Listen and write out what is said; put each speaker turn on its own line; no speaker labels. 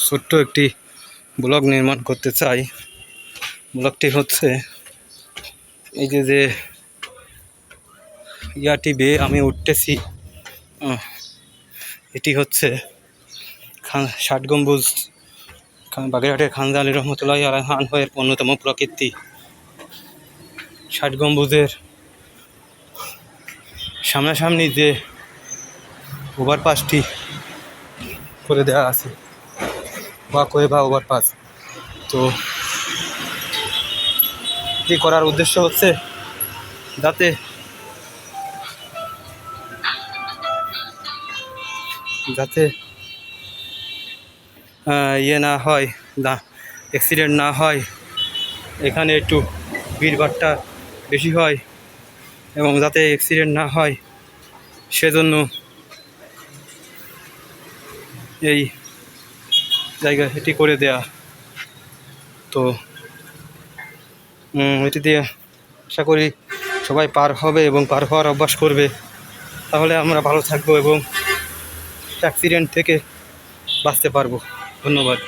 ছোট্ট একটি ব্লগ নির্মাণ করতে চাই। ব্লগটি হচ্ছে এই যে ইয়াটি বেয়ে আমি উঠতেছি, এটি হচ্ছে ৬০ গম্বুজ বাগেরহাটের খানজা আলী রহমতুল্লাহ আনহু-এর অন্যতম প্রকৃতি ৬০ গম্বুজের সামনাসামনি যে ওভারপাসটি করে দেওয়া আছে ওয়াকওয়ে বা ওভারপাস, তো এটি করার উদ্দেশ্য হচ্ছে যাতে ইয়ে না হয়, অ্যাক্সিডেন্ট না হয়। এখানে একটু ভিড়ভাট্টা বেশি হয় এবং যাতে অ্যাক্সিডেন্ট না হয় সেজন্য এই জায়গা এটি করে দেয়া। তো এটি দিয়ে আশা করি সবাই পার হবে এবং পার হওয়ার অভ্যাস করবে, তাহলে আমরা ভালো থাকবো এবং অ্যাক্সিডেন্ট থেকে বাঁচতে পারবো। ধন্যবাদ।